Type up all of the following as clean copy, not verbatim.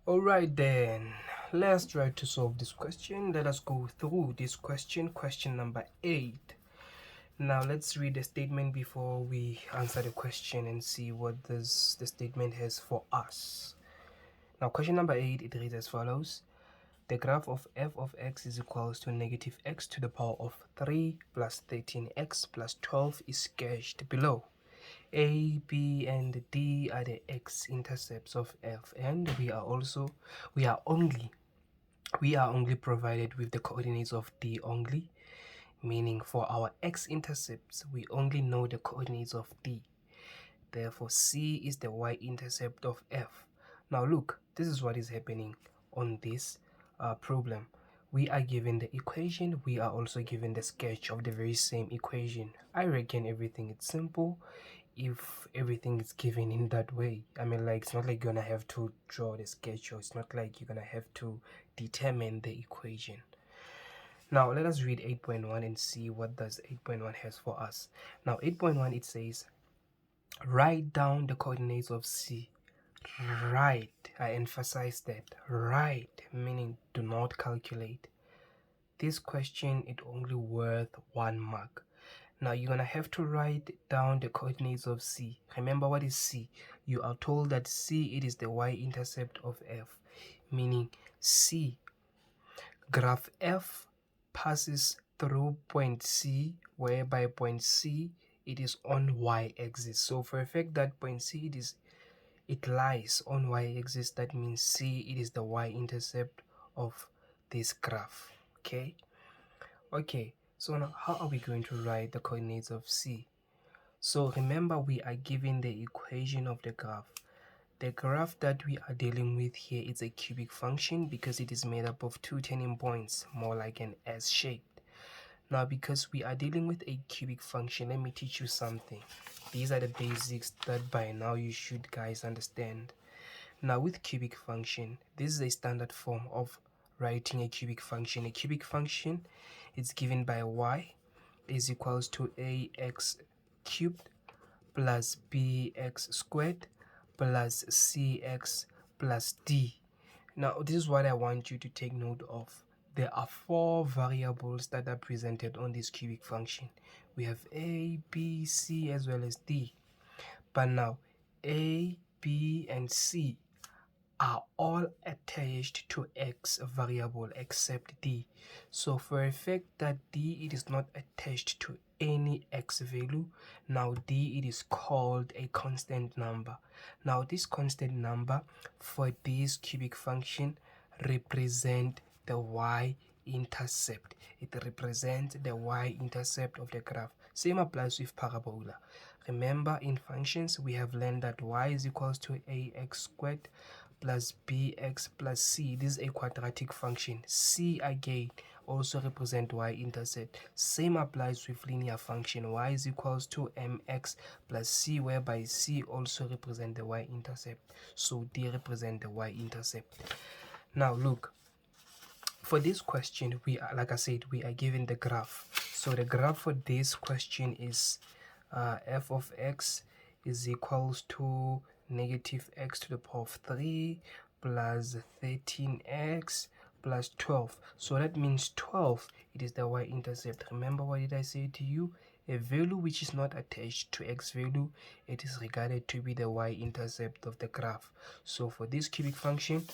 Alright then, let's try to solve this question. Let us go through this question number 8. Now let's read the statement before we answer the question and see what the statement has for us. Now question number 8, it reads as follows. The graph of f of x is equals to negative x to the power of 3 plus 13x plus 12 is sketched below. A, B, and D are the x-intercepts of f, and we are only provided with the coordinates of D only, meaning for our x-intercepts we only know the coordinates of D. Therefore C is the y-intercept of f. Now look, this is what is happening on this problem. We are given the equation, we are also given the sketch of the very same equation. I reckon everything is simple if everything is given in that way. I mean, like, it's not like you're gonna have to draw the sketch, or it's not like you're gonna have to determine the equation. Now let us read 8.1 and see what does 8.1 has for us. Now 8.1, it says write down the coordinates of C. Write, I emphasize that, write, meaning do not calculate. This question is only worth 1 mark. Now you're gonna have to write down the coordinates of C. Remember, what is C? You are told that C, it is the y-intercept of f, meaning C, graph f passes through point C, whereby point C, it is on y-axis. So for a fact that point C, it lies on y-axis, that means C, it is the y-intercept of this graph. Okay, so now how are we going to write the coordinates of C? So remember, we are given the equation of the graph. The graph that we are dealing with here is a cubic function because it is made up of two turning points, more like an S shape. Now because we are dealing with a cubic function, let me teach you something. These are the basics that by now you should guys understand. Now with cubic function, this is a standard form of writing a cubic function. A cubic function is given by y is equals to ax cubed plus bx squared plus cx plus d. Now this is what I want you to take note of. There are 4 variables that are presented on this cubic function. We have a, b, c as well as d. But now a, b, and c are all attached to x variable except d. So for a fact that d, it is not attached to any x value, now d, it is called a constant number. Now this constant number for this cubic function represent the y-intercept. It represents the y-intercept of the graph. Same applies with parabola. Remember, in functions we have learned that y is equals to ax squared plus bx plus c. This is a quadratic function. C again also represent y-intercept. Same applies with linear function. Y is equals to mx plus c, whereby c also represent the y-intercept. So d represent the y-intercept. Now look, for this question, we are, like I said, we are given the graph. So the graph for this question is f of x is equals to negative x to the power of 3 plus 13x plus 12. So that means 12, it is the y-intercept. Remember, what did I say to you? A value which is not attached to x value, it is regarded to be the y-intercept of the graph. So for this cubic function,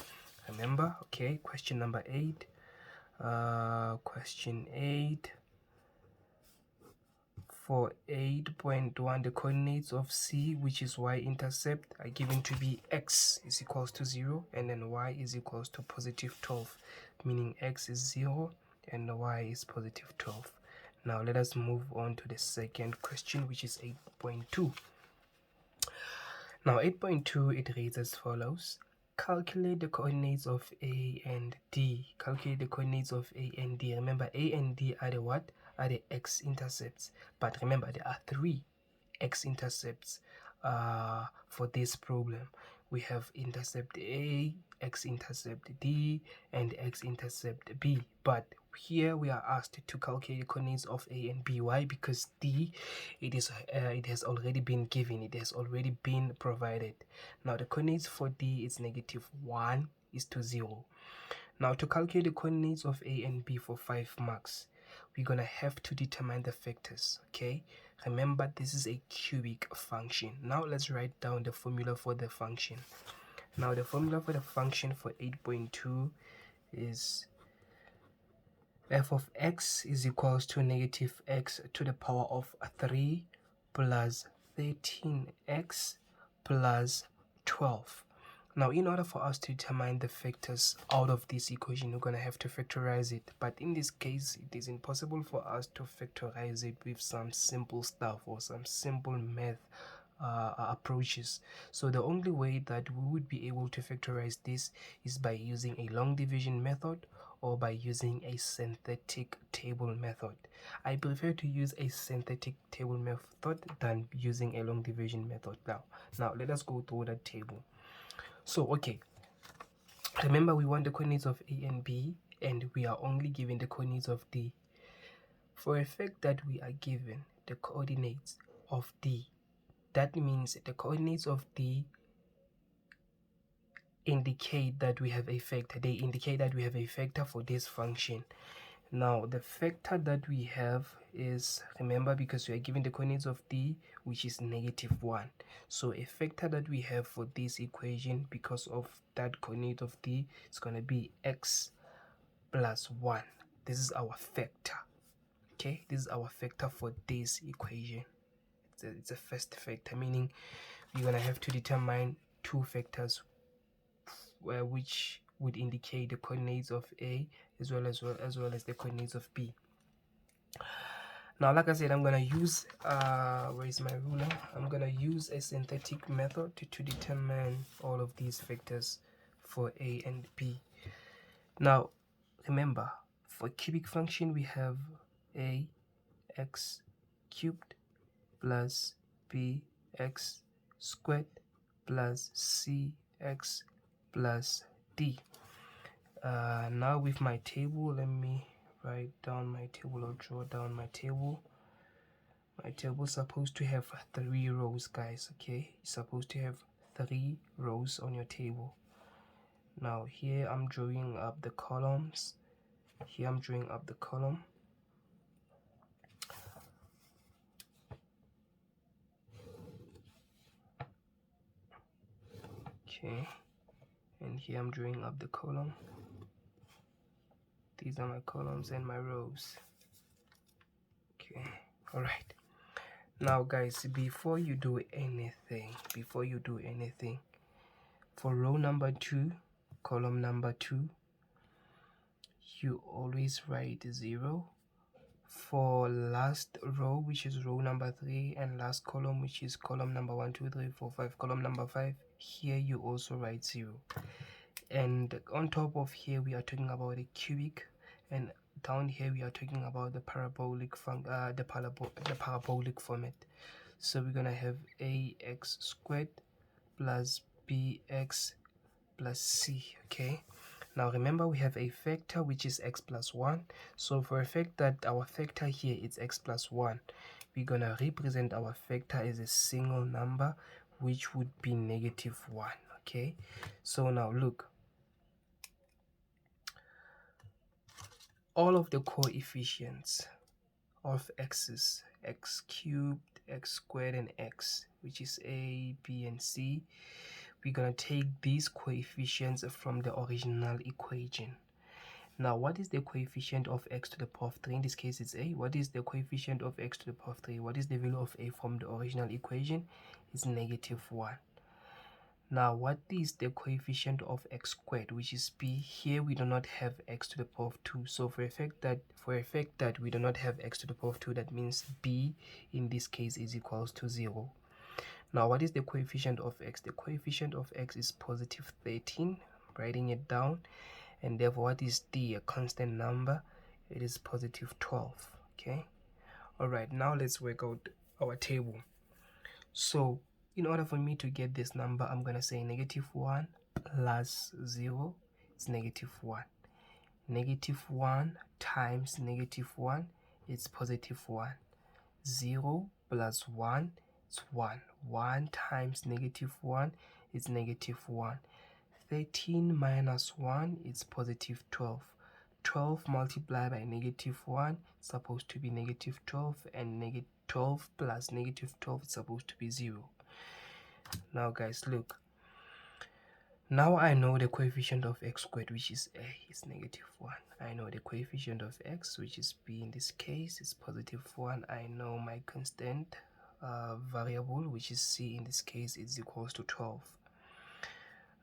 remember, okay, question number 8. Question 8. For 8.1, the coordinates of C, which is y-intercept, are given to be x is equals to 0 and then y is equals to positive 12, meaning x is 0 and y is positive 12. Now let us move on to the second question, which is 8.2. Now 8.2, it reads as follows. Calculate the coordinates of A and D. Calculate the coordinates of A and D. Remember, A and D are the what? Are the x-intercepts. But remember, there are 3 x-intercepts for this problem. We have intercept A, x-intercept D, and x-intercept B. But here we are asked to calculate the coordinates of A and B. Why? Because D, it has already been given, it has already been provided. Now the coordinates for D is negative 1 is to 0. Now to calculate the coordinates of A and B for 5 marks, we're gonna have to determine the factors, okay? Remember, this is a cubic function. Now let's write down the formula for the function. Now the formula for the function for 8.2 is f of x is equals to negative x to the power of 3 plus 13x plus 12. Now, in order for us to determine the factors out of this equation, we're going to have to factorize it. But in this case, it is impossible for us to factorize it with some simple stuff or some simple math approaches. So the only way that we would be able to factorize this is by using a long division method or by using a synthetic table method. I prefer to use a synthetic table method than using a long division method. Now let us go through that table. So okay, remember we want the coordinates of A and B, and we are only given the coordinates of D. For a fact that we are given the coordinates of D, that means the coordinates of D indicate that we have a factor. They indicate that we have a factor for this function. Now the factor that we have is, remember, because we are given the coordinates of D, which is -1. So a factor that we have for this equation, because of that coordinate of D, is going to be x plus 1. This is our factor. Okay, this is our factor for this equation. It's a first factor, meaning we're going to have to determine two factors which would indicate the coordinates of A as well as the coordinates of B. Now, like I said, I'm gonna use where is my ruler? I'm gonna use a synthetic method to determine all of these factors for A and B. Now, remember, for cubic function we have a x cubed plus bx squared plus cx plus d. Now with my table, let me write down my table or draw down my table. My table is supposed to have 3 rows, guys. Okay, you're supposed to have 3 rows on your table. Now here I'm drawing up the columns. Here I'm drawing up the column. Okay, and here I'm drawing up the column. These are my columns and my rows. Okay, all right. Now guys, before you do anything, for row number 2, column number 2, you always write 0. For last row, which is row number 3, and last column, which is column number 1, 2, 3, 4, 5, column number 5, here you also write 0. And on top of here we are talking about a cubic, and down here we are talking about the parabolic parabolic format. So we're gonna have ax squared plus bx plus c. Okay, now remember we have a factor which is x plus 1. So for a fact that our factor here is x plus 1, we're gonna represent our factor as a single number, which would be -1. Okay, so now look, all of the coefficients of x's, x cubed, x squared, and x, which is a, b, and c, we're gonna take these coefficients from the original equation. Now, what is the coefficient of x to the power of 3? In this case, it's a. What is the coefficient of x to the power of 3? What is the value of a from the original equation? It's -1. Now, what is the coefficient of x squared, which is b? Here we do not have x to the power of 2. So for a fact that we do not have x to the power of 2, that means b in this case is equals to 0. Now, what is the coefficient of x? The coefficient of x is positive 13. I'm writing it down. And therefore, what is d? A constant number. It is positive 12. Okay. All right. Now let's work out our table. So in order for me to get this number, I'm gonna say -1 plus 0 is -1. -1 times -1 is positive 1. 0 plus 1 is 1. 1 times -1 is -1. 13 minus 1 is positive 12. 12 multiplied by negative 1 is supposed to be negative 12, and negative 12 plus negative 12 is supposed to be 0. Now guys, look. Now I know the coefficient of x squared, which is a, is negative 1. I know the coefficient of x, which is b in this case, is positive 1. I know my constant variable, which is c in this case, is equals to 12.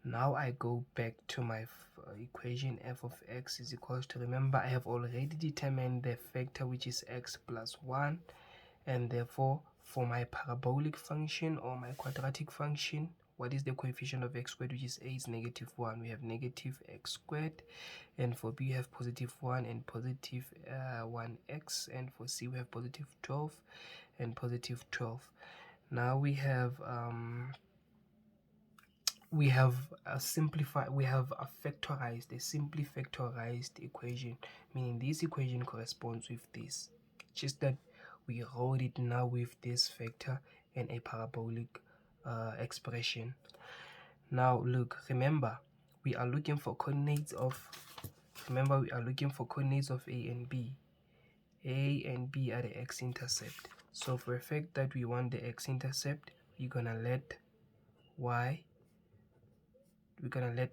Now I go back to my equation. F of x is equals to, remember I have already determined the factor, which is x plus 1, and therefore for my parabolic function or my quadratic function, what is the coefficient of x squared, which is a, is negative 1. We have negative x squared, and for b we have positive 1 and positive 1x, and for c we have positive 12 and positive 12. Now we have a factorized, a simply factorized equation, meaning this equation corresponds with this, just that we wrote it now with this factor and a parabolic expression. Now look, remember we are looking for coordinates of a and b. A and b are the x-intercept. So for a fact that we want the x-intercept, we're gonna let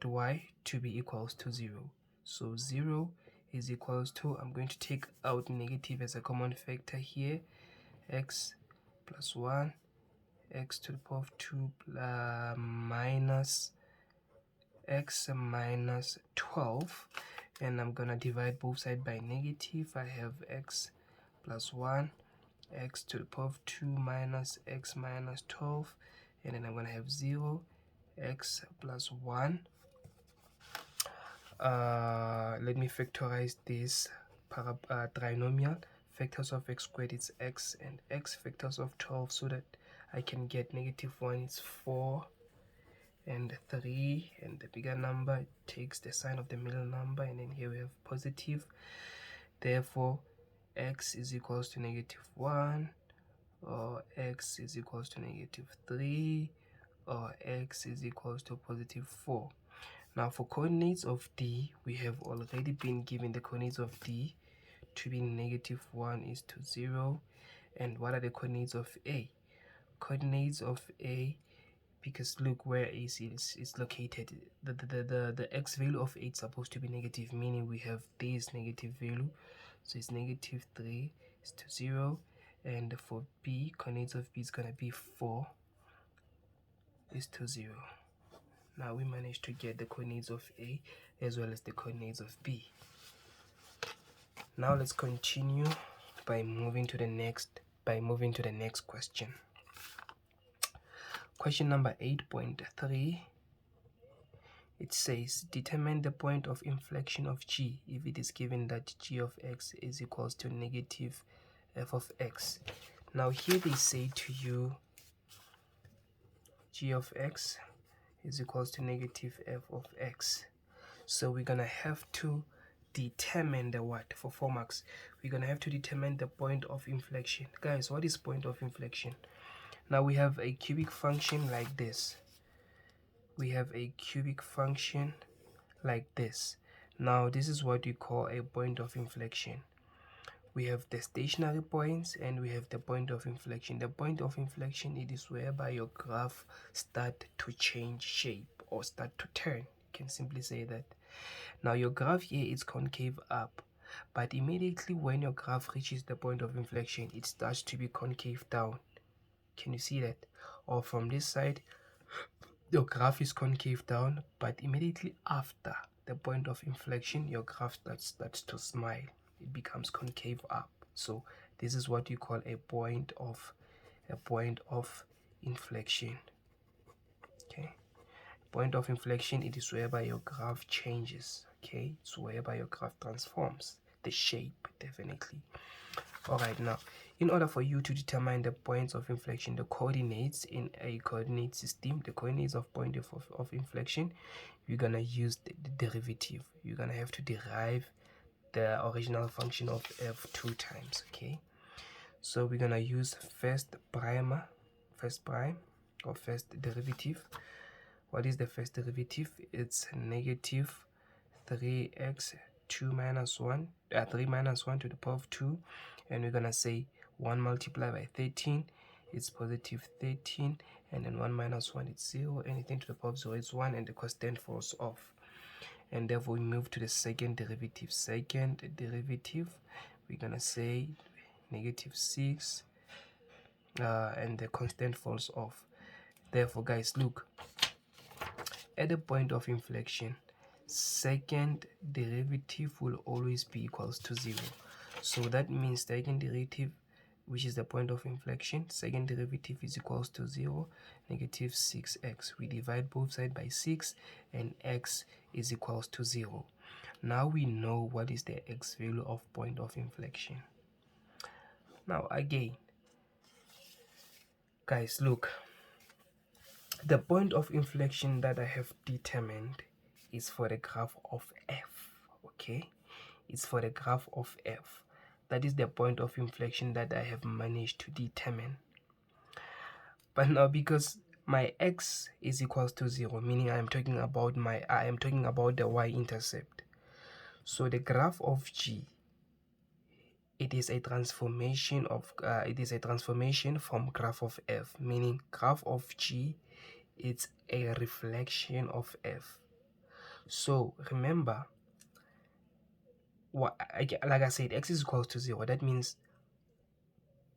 y to be equals to 0. So 0 is equals to, I'm going to take out negative as a common factor here, x plus 1, x to the power of 2 minus x minus 12, and I'm gonna divide both sides by negative. I have x plus 1, x to the power of 2 minus x minus 12, and then I'm gonna have 0, x plus 1. Let me factorize this trinomial. Factors of x squared is x, and x factors of 12, so that I can get negative 1 is 4 and 3, and the bigger number takes the sign of the middle number, and then here we have positive. Therefore x is equals to negative 1, or x is equals to negative 3, or x is equals to positive 4. Now for coordinates of d, we have already been given the coordinates of d to be negative 1 is to 0. And what are the coordinates of a? Coordinates of a, because look where a is located, the x value of a is supposed to be negative, meaning we have this negative value, so it's negative 3 is to 0. And for b, coordinates of b is gonna be 4 is to 0. Now we managed to get the coordinates of a as well as the coordinates of b. Now let's continue by moving to the next question. Question number 8.3. It says determine the point of inflection of g if it is given that g of x is equals to negative f of x. Now here they say to you g of x is equals to negative f of x. So we're gonna have to determine the what for 4 marks. We're gonna have to determine the point of inflection. Guys, what is point of inflection? Now we have a cubic function like this. Now this is what we call a point of inflection. We have the stationary points and we have the point of inflection. The point of inflection, it is whereby your graph start to change shape or start to turn. You can simply say that. Now your graph here is concave up, but immediately when your graph reaches the point of inflection, it starts to be concave down. Can you see that? Or from this side, your graph is concave down, but immediately after the point of inflection, your graph starts to smile. It becomes concave up. So this is what you call a point of inflection. Okay, point of inflection, it is whereby your graph changes. Okay, it's whereby your graph transforms the shape, definitely. All right, now in order for you to determine the points of inflection, the coordinates in a coordinate system, the coordinates of point of inflection, you're gonna use the derivative. You're gonna have to derive the original function of f 2 times. Okay, so we're gonna use first prime or first derivative. What is the first derivative? It's negative 3x 2 minus 1, 3 minus 1 to the power of 2, and we're gonna say 1 multiplied by 13, it's positive 13, and then 1 minus 1 is 0, anything to the power of 0 is 1, and the constant falls off. And therefore we move to the second derivative. Second derivative, we're gonna say negative 6, and the constant falls off. Therefore, guys, look, at the point of inflection, second derivative will always be equals to 0. So that means second derivative, which is the point of inflection, second derivative is equals to 0, negative 6x. We divide both sides by 6, and x is equals to 0. Now we know what is the x value of point of inflection. Now again, guys, look, the point of inflection that I have determined is for the graph of f, okay? It's for the graph of f. That is the point of inflection that I have managed to determine. But now, because my x is equals to 0, meaning I am talking about the y-intercept. So the graph of g, it is a transformation from graph of f, meaning graph of g, it's a reflection of f. So remember, like I said, x is equals to 0. That means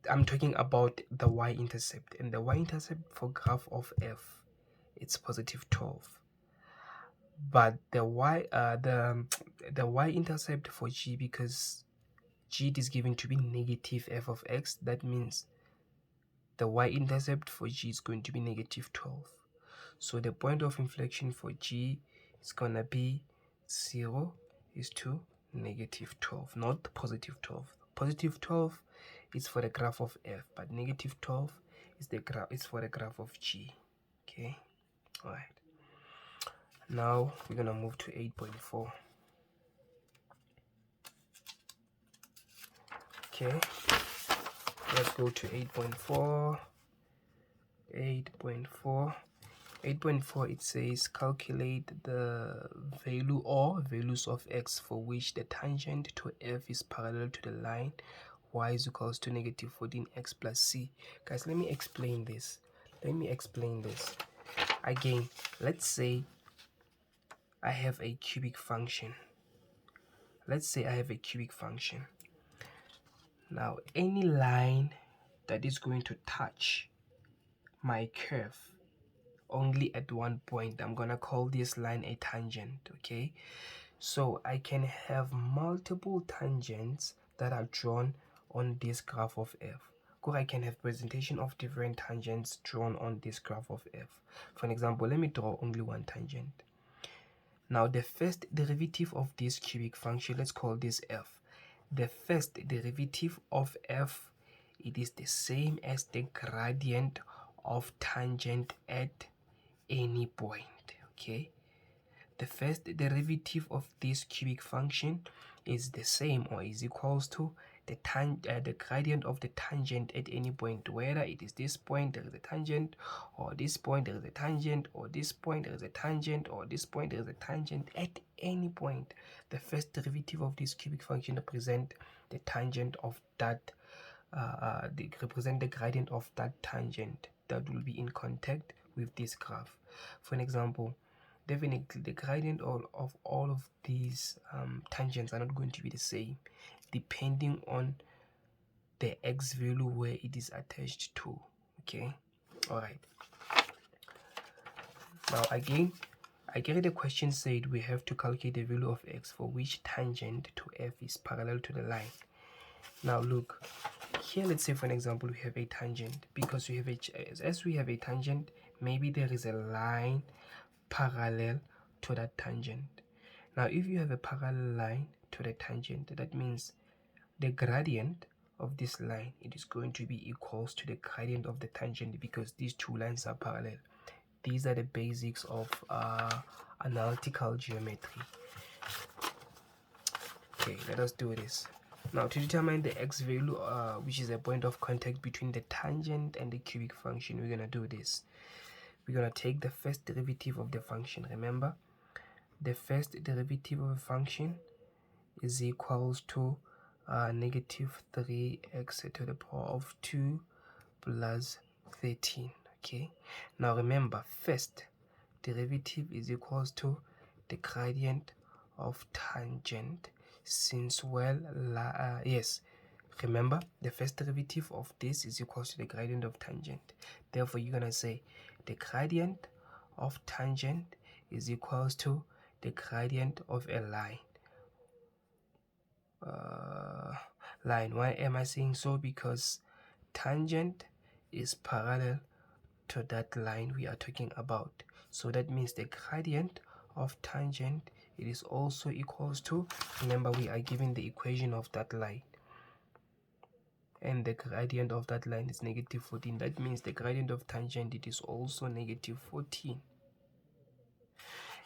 I'm talking about the y-intercept, and the y-intercept for graph of f, it's positive 12. But the y-intercept for g, because g is given to be negative f of x, that means the y-intercept for g is going to be negative 12. So the point of inflection for g is gonna be 0 is to negative 12, not positive 12. Positive 12 is for the graph of f, but negative 12 is for the graph of g. Okay, all right. Now we're gonna move to 8.4. Okay, let's go to 8.4. 8.4, it says calculate the value or values of x for which the tangent to f is parallel to the line y is equals to negative 14x plus c. Guys, let me explain this. Again, let's say I have a cubic function. Now, any line that is going to touch my curve only at one point, I'm gonna call this line a tangent. Okay, so I can have multiple tangents that are drawn on this graph of f. Or I can have presentation of different tangents drawn on this graph of f. For example, let me draw only one tangent. Now the first derivative of this cubic function, let's call this f. The first derivative of f, it is the same as the gradient of tangent at any point. Okay, the first derivative of this cubic function is the same or is equals to the gradient of the tangent at any point, whether it is this point there is a tangent, or this point there is a tangent, or this point there is a tangent, or this point there is a tangent. At any point, the first derivative of this cubic function represent the tangent of that represent the gradient of that tangent that will be in contact with this graph. For an example, definitely the gradient of all of these tangents are not going to be the same, depending on the x value where it is attached to. Okay, all right. Now again, I get the question said we have to calculate the value of x for which tangent to f is parallel to the line. Now look here, let's say for an example we have a tangent. Because we have a tangent, maybe there is a line parallel to that tangent. Now if you have a parallel line to the tangent, that means the gradient of this line, it is going to be equals to the gradient of the tangent, because these two lines are parallel. These are the basics of analytical geometry. Okay, let us do this. Now to determine the x value, which is a point of contact between the tangent and the cubic function, we're gonna do this. we're going to take the first derivative of the function. Remember, the first derivative of a function is equals to negative 3x to the power of 2 plus 13. Okay, now remember, first derivative is equals to the gradient of tangent, since yes, remember, the first derivative of this is equals to the gradient of tangent. Therefore, you're gonna say the gradient of tangent is equals to the gradient of a line. Why am I saying so? Because tangent is parallel to that line we are talking about. So that means the gradient of tangent, it is also equals to, remember, we are given the equation of that line, and the gradient of that line is negative 14. That means the gradient of tangent, it is also negative 14.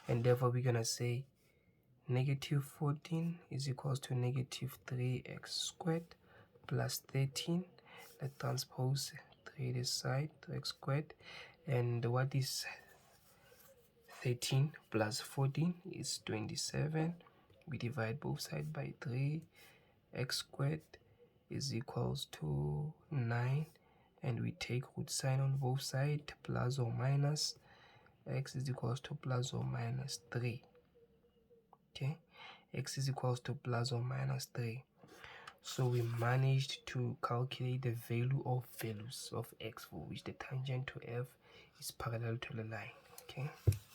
And therefore we're gonna say negative 14 is equals to negative 3x squared plus 13. Let's transpose 3 this side, 3x squared. And what is 13 plus 14 is 27. We divide both sides by 3. X squared is equals to 9, and we take root sign on both sides, plus or minus. X is equals to plus or minus 3. Okay, x is equals to plus or minus 3. So we managed to calculate the value of values of x for which the tangent to f is parallel to the line. Okay,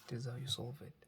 this is how you solve it.